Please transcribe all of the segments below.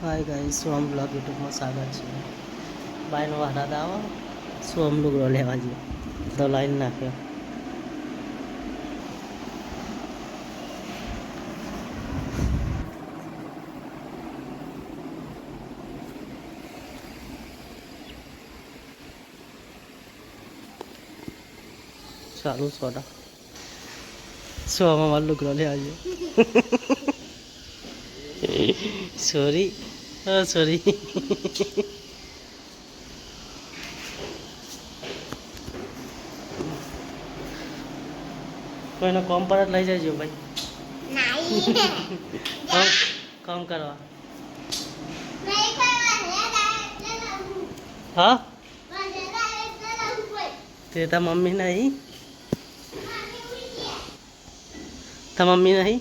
Hi guys सोम blog YouTube में स्वागत है। बाय नो हरा दावा सोम लुगड़ो लेवा जी तो लाइन नाख्यो। चालू सोडा सोम में लुगड़ो लेवा जी सॉरी सॉरी कोई कॉम पर ज लई जाजो भाई काम काम करवा हाँ तेरा मम्मी नहीं था मम्मी नहीं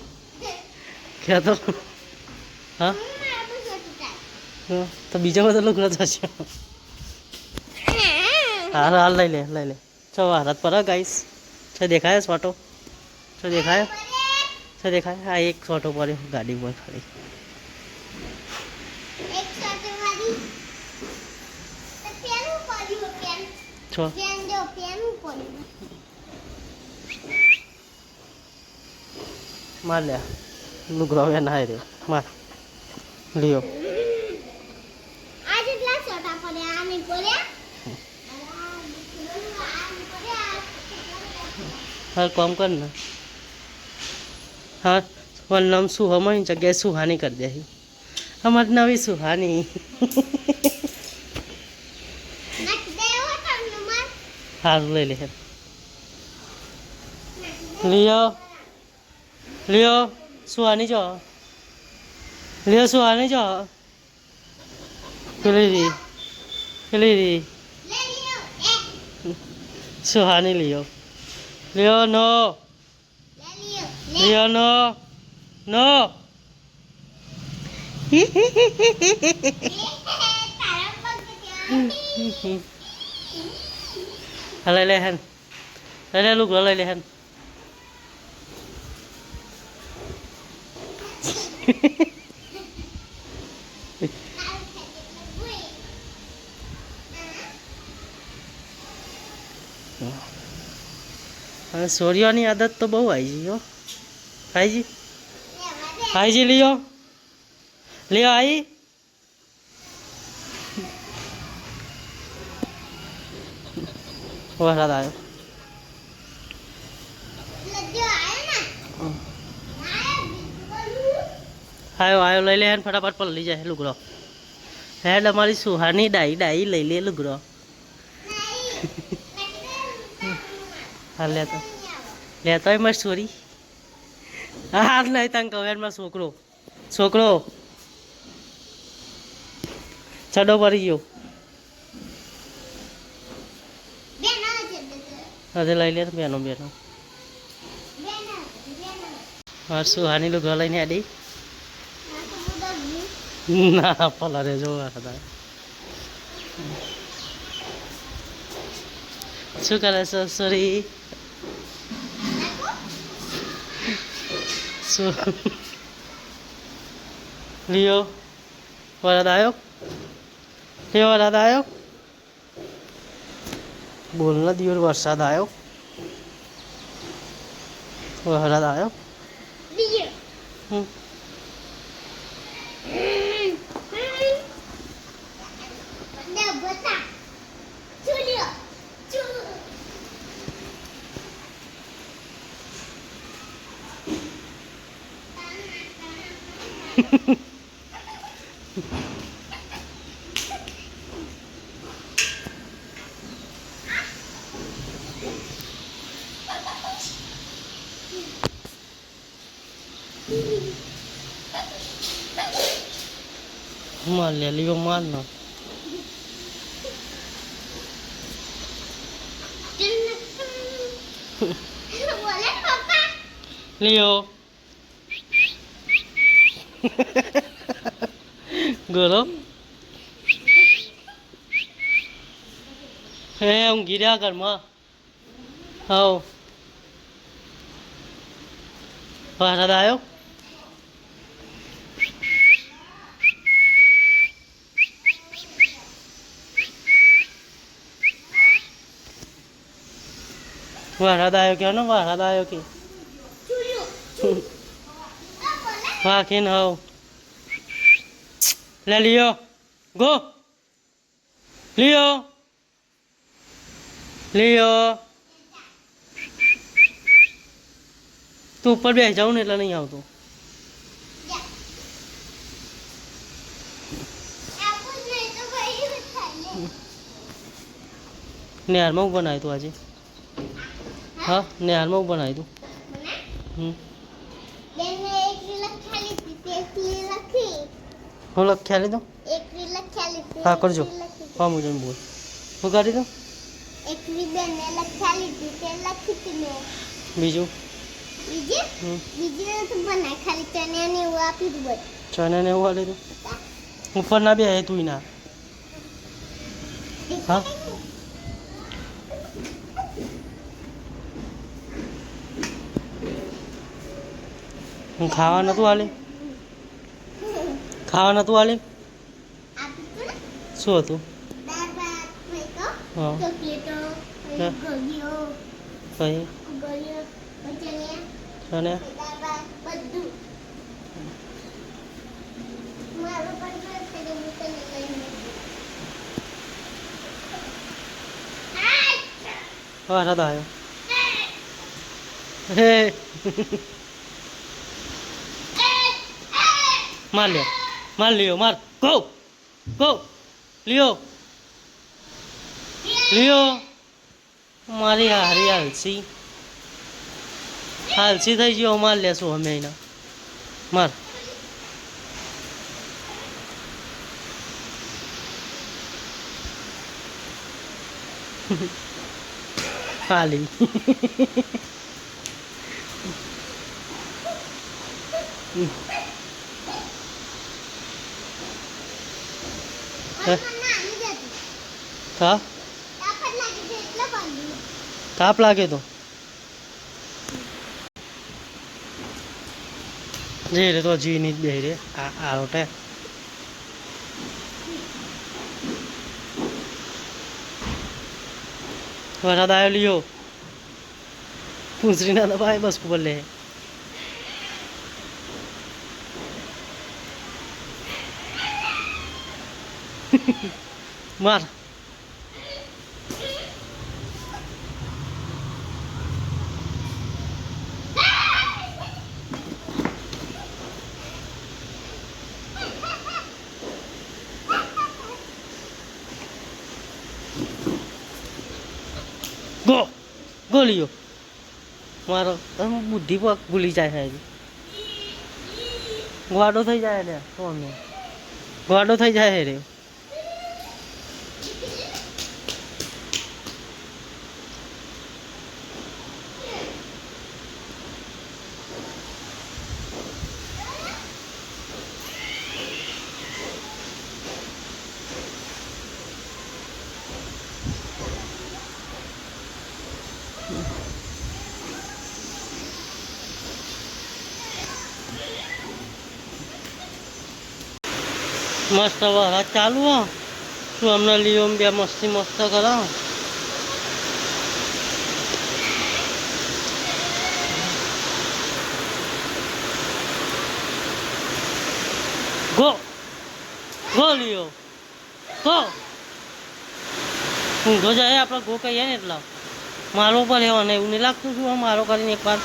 क्या तो हाँ तो बीजा में तो लोग ना था हार हार ले चलो हाथ पर गाइस छो देखा है फोटो छो देखा है छो देखा है हाँ एक फोटो पर गाड़ी पर खड़ी छो मार लिया लुगड़ा में नहाए रे मार लियो हर काम करना हाँ वन नाम सुहा जगह सुहानी कर दे हमारे नवी सुहानी हार ले लियो लियो सुहानी जो लियो सुहानी जो ली सुहानी लियो लियो नो लियो नो नो ले ले हन ले लुक ले हन सूर्योनी आदत तो बहु आई जी हो आई जी लियो लियो आई वरसाद आयो आयो लई ले फटाफट पर ली जाए लुगड़ो है हमारी सुहानी डाई डाई लई ले लुगड़ो हाँ लेता है मस्त छोरी हार नहीं तंग कहो यार छोकरो छोकरो चढ़ो पड़ी गयो अरे लई ले बेनो बेनो और सुहानी लुगड़ो लईने आडी ना पला रे जो था शू करे सॉरी लियो वरसाद आयो लियो वरसाद आयो बोलना दियो वरसाद आयो वरसाद आयो मार ले लियो मारना लियो गोरो हे ông गिरा कर मां आओ वरसाद आयो વરસાદ આવ્યો કે ને વરસાદ આવ્યો કે વાંખીને હવ લે લિયો ગો લિયો લિયો તું ઉપર બેસી જાઉં ને એટલે નહીં આવતું નેહારમાં હું બનાવ્યું તું આજે હા નેહારમાં હું બનાવ્યું તું હું લખ્યા લીધું હા કરજો હા મુજબ બોલ શું કરી દઉં બીજું ચણા ને એવું આ લીધું ઉપર ના બે તું ના હા હું ખાવા નતું હાલે ખાવા નતું હાલે શું હતું હા પછી અને વરસાદ આવ્યો હે માર લ્યો માર લ્યો માર ગો ગો લ્યો લ્યો મારી હારી હાલસી હાલસી થઈ ગયો માર લેશું અમે એના માર હાલી તાપ લાગે તો જે રે તો જી ની બે રે આ રોટે વરસાદ આવ્યો લ્યો પૂછરી ના દબાય બસ ઉપર લે માર ગો ગો લ્યો મારો બુદ્ધિ પગ ભૂલી જાય છે હજી ગોડો થઈ જાય ને સોનો ગોડો થઈ જાય રે મસ્ત વરસાદ ચાલુ હો તું અમને લીઓ બે મસ્તી મસ્ત કરાવ ગો ગો લીઓ ગો ઊંધો જાય આપણે ગો કહીએ ને એટલા મારો પર લેવાને એવું નહીં લાગતું શું મારો કરીને એકવાર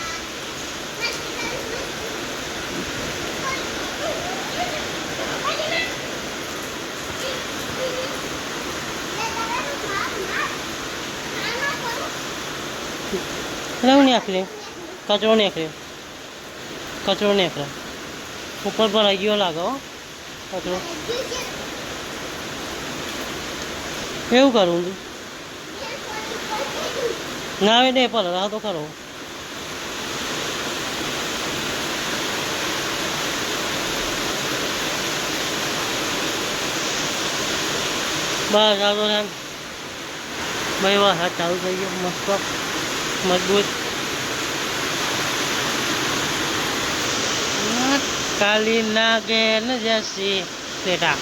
એવું નહીં આખરે કચરો નહીં આખરે કચરો નહીં આખરે ઉપર ભરાઈ ગયો લાગે હો કચરો એવું કરું છું ના આવે નહીં પર રાહ તો ખરો બસ આ તો એમ ભાઈ વરસાદ ચાલુ થઈ ગયો મસ્ત મજબૂત કાલી નાગે ન જસી બેટા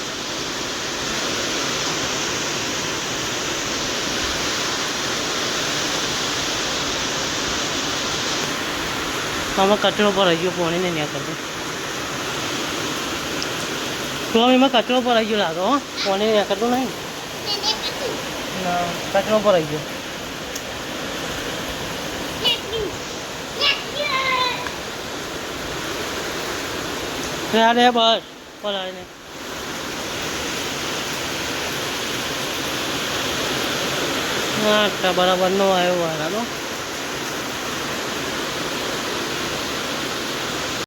આમાં કચરો ભરાઈ ગયો, પાણી નહીં કરતો તો એમાં કચરો ભરાઈ ગયો લાગે. હો પાણી નહીં કરતું નહીં ના, કચરો ભરાઈ ગયો. અરે બસ પલાળીને હા બરાબર નો આવ્યો વાળાનો.